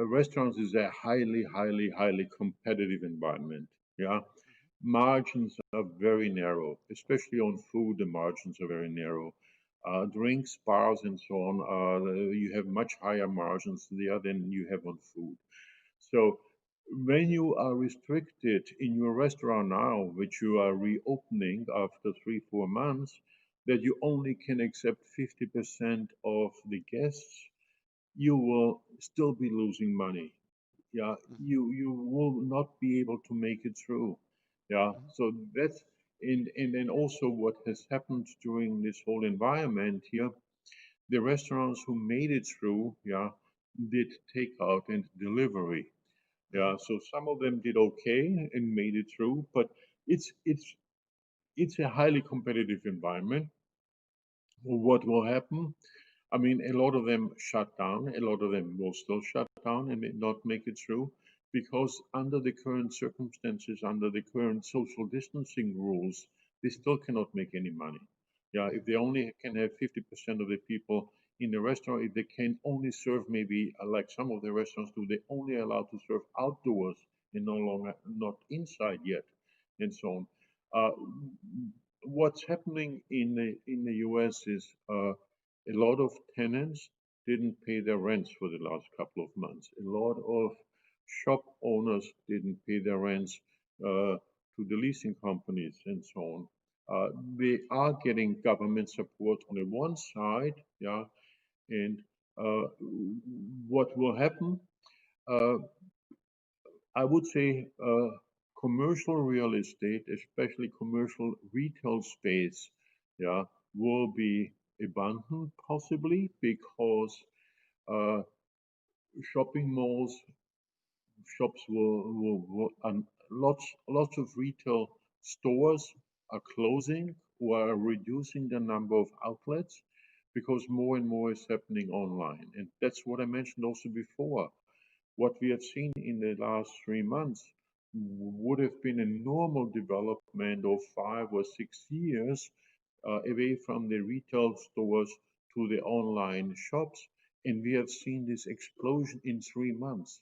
S2: restaurants is a highly competitive environment. Yeah, margins are very narrow, especially on food. The margins are very narrow. Drinks, bars, and so on. You have much higher margins there than you have on food. So when you are restricted in your restaurant now, which you are reopening after 3, 4 months, that you only can accept 50% of the guests, you will still be losing money. Yeah,
S1: Mhm,
S2: you will not be able to make it through. Yeah,
S1: mhm,
S2: so that's and then also what has happened during this whole environment here, the restaurants who made it through, yeah, did takeout and delivery.
S1: mhm,
S2: Yeah, so some of them did okay and made it through, but it's it's it's a highly competitive environment. What will happen? I mean, a lot of them shut down. A lot of them will still shut down and may not make it through because under the current circumstances, under the current social distancing rules, they still cannot make any money. Yeah, if they only can have 50% of the people in the restaurant, if they can only serve maybe like some of the restaurants do, they only allowed to serve outdoors and no longer not inside yet, and so on. Uh, what's happening in the U.S. is a lot of tenants didn't pay their rents for the last couple of months. A lot of shop owners didn't pay their rents to the leasing companies and so on. They are getting government support on the one side, yeah, and uh, what will happen? Uh, I would say commercial real estate, especially commercial retail space, yeah, will be abundant possibly because uh, shopping malls, shops and lots of retail stores are closing or are reducing the number of outlets because more and more is happening online. And that's what I mentioned also before. What we have seen in the last 3 months would have been a normal development of 5 or 6 years away from the retail stores to the online shops. And we have seen this explosion in 3 months.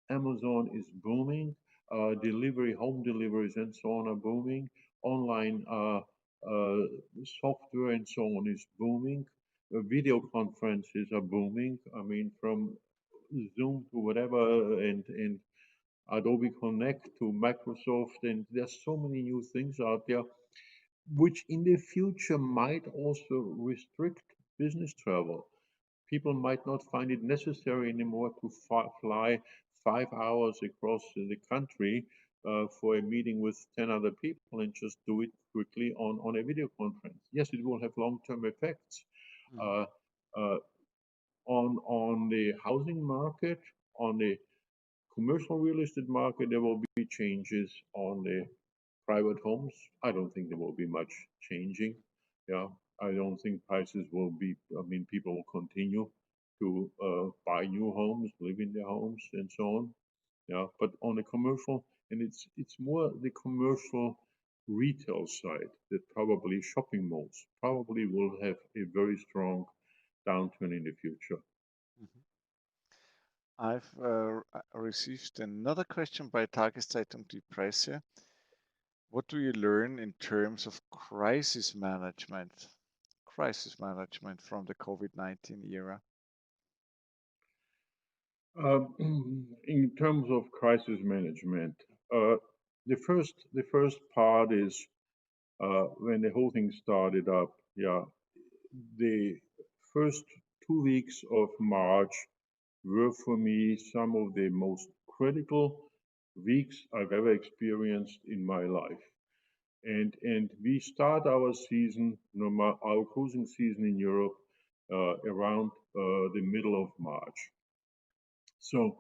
S2: Amazon is booming, home deliveries, and so on are booming. Online uh, software and so on is booming. Video conferences are booming. I mean, from Zoom to whatever, and Adobe Connect to Microsoft, and there's so many new things out there, which in the future might also restrict business travel. people might not find it necessary anymore to fly 5 hours across the country for a meeting with 10 other people and just do it quickly on a video conference. Yes, it will have long-term effects. Uh, uh, on the housing market, on the commercial real estate market, there will be changes. On the private homes, I don't think there will be much changing. Yeah, I don't think prices will be, I mean, people will continue to buy new homes, live in their homes, and so on. Yeah, but on the commercial, and it's more the commercial retail side that probably shopping malls probably will have a very strong downturn in the future.
S1: Mhm. I've received another question by Tageszeitung Die Presse. What do you learn in terms of crisis management? Crisis management from the COVID-19 era?
S2: In terms of crisis management, uh, the first part is when the whole thing started up. Yeah, the first 2 weeks of March were for me some of the most critical weeks I've ever experienced in my life. And we start our season, our cruising season in Europe, around the middle of March. So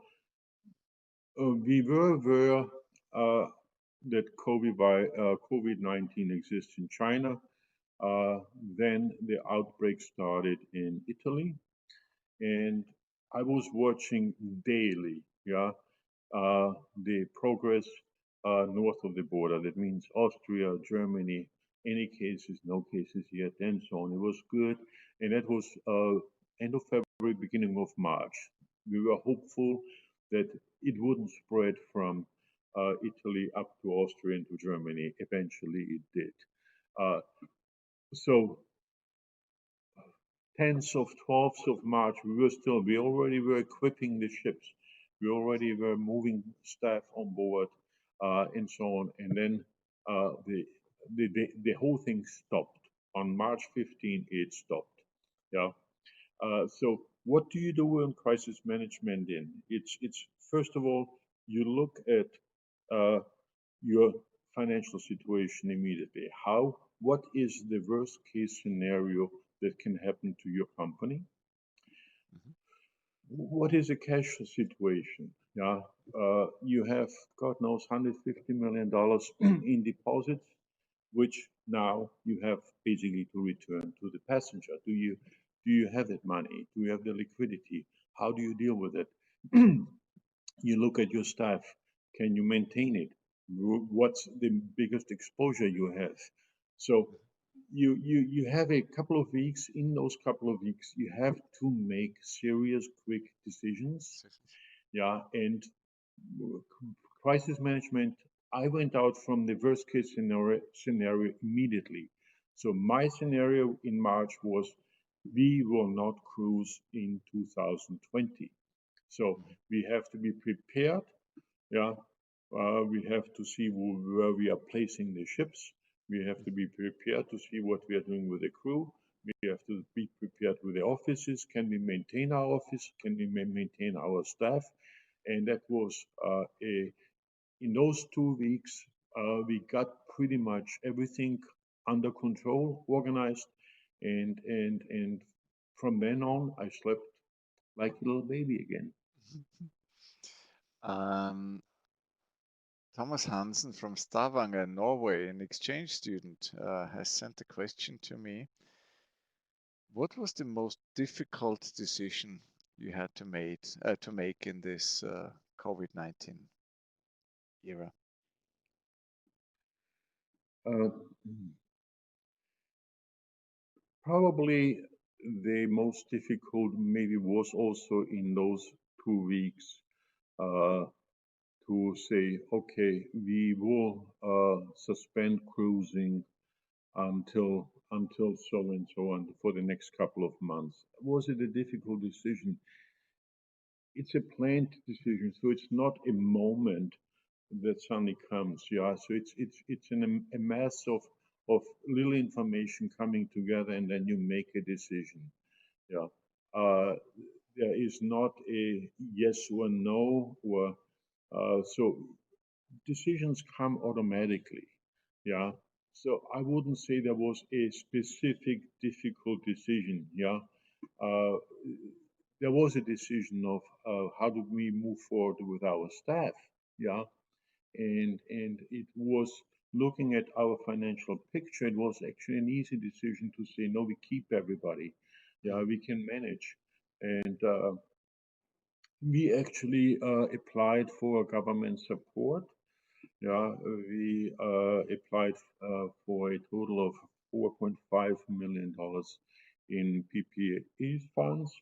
S2: we were aware that COVID-19 exists in China. Then the outbreak started in Italy, and I was watching daily, yeah, the progress north of the border. That means Austria, Germany, any cases, no cases yet, and so on. It was good, and that was end of February, beginning of March. We were hopeful that it wouldn't spread from Italy up to Austria and to Germany. Eventually, it did. Uh, so 10th of 12th of March, we already were equipping the ships. We already were moving staff on board and so on. And then the whole thing stopped. On March 15, it stopped. Yeah. So what do you do in crisis management in? It's first of all, you look at your financial situation immediately. What is the worst case scenario that can happen to your company?
S1: Mhm.
S2: What is a cash situation? Yeah, you have, God knows, $150 million in deposits, which now you have basically to return to the passenger. Do you have that money? Do you have the liquidity? How do you deal with it? You look at your staff. Can you maintain it? What's the biggest exposure you have? So you have a couple of weeks. In those couple of weeks, you have to make serious, quick decisions. Yeah, and crisis management. I went out from the worst case scenario immediately. So my scenario in March was we will not cruise in 2020. So we have to be prepared. Yeah, we have to see where we are placing the ships. We have to be prepared to see what we are doing with the crew. We have to be prepared with the offices. Can we maintain our office? Can we maintain our staff? And that was in those 2 weeks, we got pretty much everything under control, organized, and from then on, I slept like a little baby again.
S1: Um, Thomas Hansen from Stavanger, Norway, an exchange student, has sent a question to me. What was the most difficult decision you had to make in this COVID-19 era?
S2: Uh, Probably the most difficult maybe was also in those 2 weeks uh, to say, okay, we will suspend cruising until so and so on for the next couple of months. Was it a difficult decision? It's a planned decision, so it's not a moment that suddenly comes. Yeah, so it's a mass of little information coming together, and then you make a decision. Yeah. there is not a yes or no, or so decisions come automatically. Yeah. So I wouldn't say there was a specific difficult decision. Yeah. Uh, there was a decision of how do we move forward with our staff. Yeah. And it was looking at our financial picture. It was actually an easy decision to say no. We keep everybody. Yeah, we can manage, and we actually applied for government support. Yeah, we applied for a total of $4.5 million in PPE funds.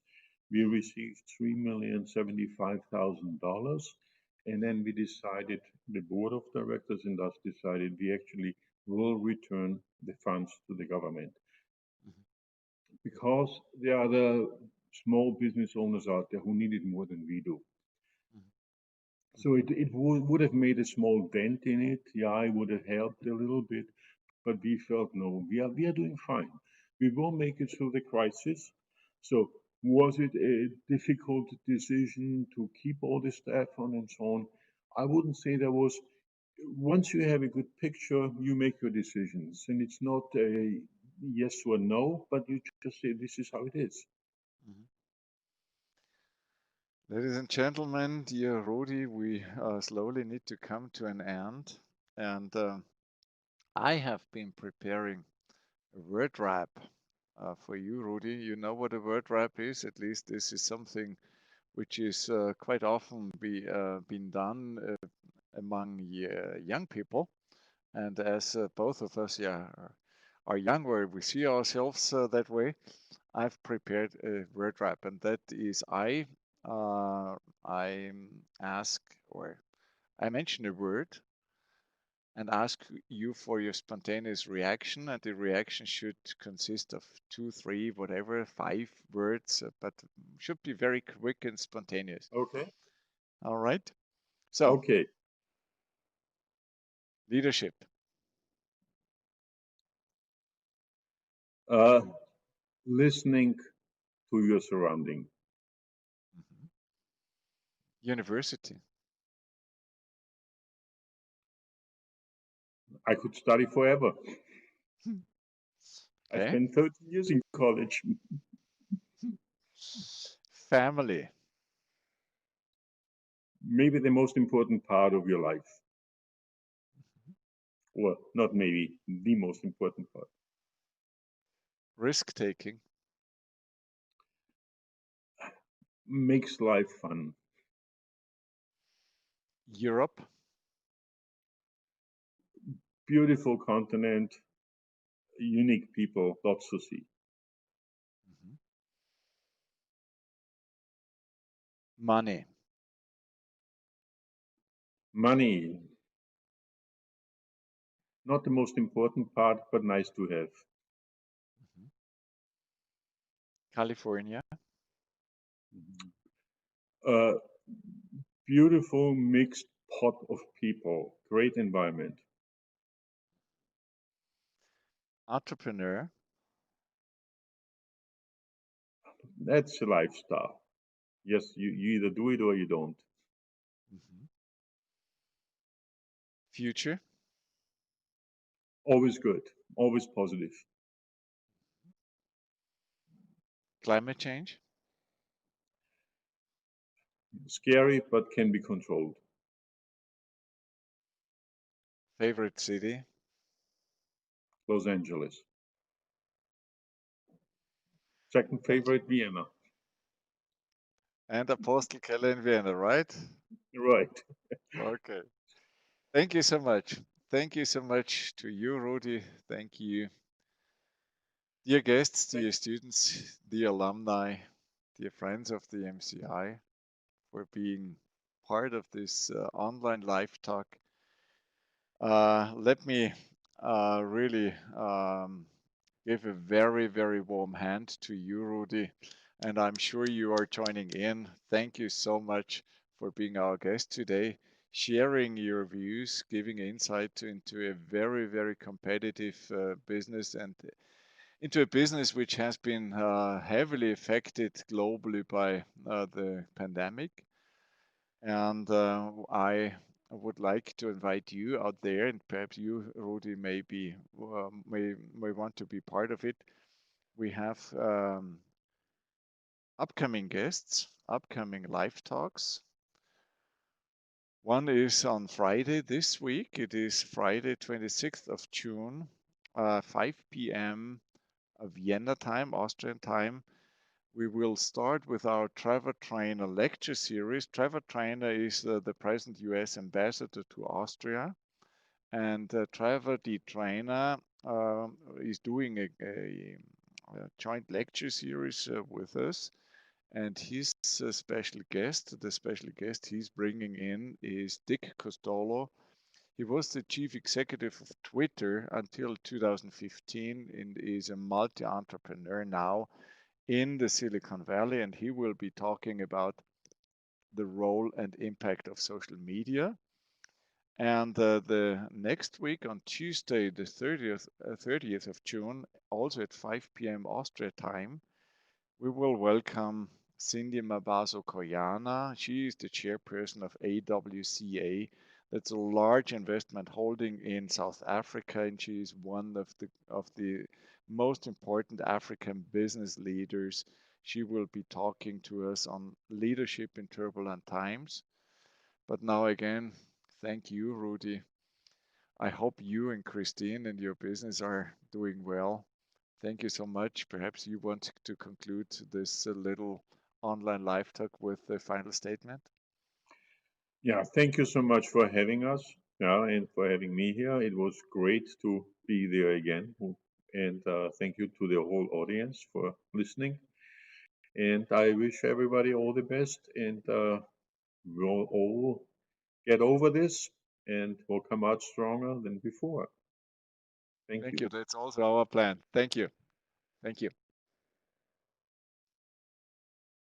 S2: We received $3,075,000, and then we decided, the board of directors and us decided, we actually will return the funds to the government because there are the small business owners out there who need it more than we do. So it would have made a small dent in it. Yeah, it would have helped a little bit, but we felt no, we are doing fine. We will make it through the crisis. So was it a difficult decision to keep all the staff on and so on? I wouldn't say there was. Once you have a good picture, you make your decisions, and it's not a yes or no, but you just say this is how it is.
S1: Ladies and gentlemen, dear Rudi, we slowly need to come to an end. And I have been preparing a word wrap for you, Rudi. You know what a word wrap is. At least this is something which is quite often been done among young people. And as both of us are young, where we see ourselves that way, I've prepared a word wrap, and that is I ask or I mention a word and ask you for your spontaneous reaction, and the reaction should consist of 2, 3, whatever, 5 words, but should be very quick and spontaneous.
S2: Okay.
S1: All right. So,
S2: Okay.
S1: leadership.
S2: Listening to your surrounding.
S1: University.
S2: I could study forever. I
S1: Okay.
S2: spent 13 years in college.
S1: Family.
S2: Maybe the most important part of your life. Well, not maybe, the most important part.
S1: Risk taking.
S2: Makes life fun.
S1: Europe.
S2: Beautiful continent, unique people, lots to see.
S1: Money.
S2: Money, not the most important part, but nice to have.
S1: California.
S2: Beautiful mixed pot of people, great environment.
S1: Entrepreneur.
S2: That's a lifestyle. Yes, you either do it or you don't.
S1: Future.
S2: Always good, always positive.
S1: Climate change.
S2: Scary, but can be controlled.
S1: Favorite city.
S2: Los Angeles. Second favorite, Vienna.
S1: And Apostelkeller in Vienna, right?
S2: Right.
S1: Okay. Thank you so much. Thank you so much to you, Rudi. Thank you, dear guests, dear students, dear alumni, dear friends of the MCI, for being part of this online live talk. Let me really give a very, very warm hand to you, Rudi, and I'm sure you are joining in. Thank you so much for being our guest today, sharing your views, giving insight into a very, very competitive business and into a business which has been heavily affected globally by the pandemic. And I would like to invite you out there, and perhaps you, Rudi, may want to be part of it. We have upcoming guests, upcoming live talks. One is on Friday this week. It is Friday, 26th of June, 5 p.m. Vienna time, Austrian time. We will start with our Trevor Trainer lecture series. Trevor Trainer is the present US ambassador to Austria. And Trevor D. Trainer is doing a joint lecture series with us. And his special guest, the special guest he's bringing in is Dick Costolo. He was the chief executive of Twitter until 2015 and is a multi-entrepreneur now in the Silicon Valley. And he will be talking about the role and impact of social media. And the next week on Tuesday, the 30th of June, also at 5 p.m. Austria time, we will welcome Cindy Mabaso Koyana. She is the chairperson of AWCA. That's a large investment holding in South Africa, and she is one of the most important African business leaders. She will be talking to us on leadership in turbulent times. But now again, thank you, Rudi. I hope you and Christine and your business are doing well. Thank you so much. Perhaps you want to conclude this little online live talk with a final statement.
S2: Yeah, thank you so much for having us, and for having me here. It was great to be there again. And thank you to the whole audience for listening. And I wish everybody all the best. And we'll all get over this and we'll come out stronger than before. Thank you.
S1: That's also our plan. Thank you. Thank you.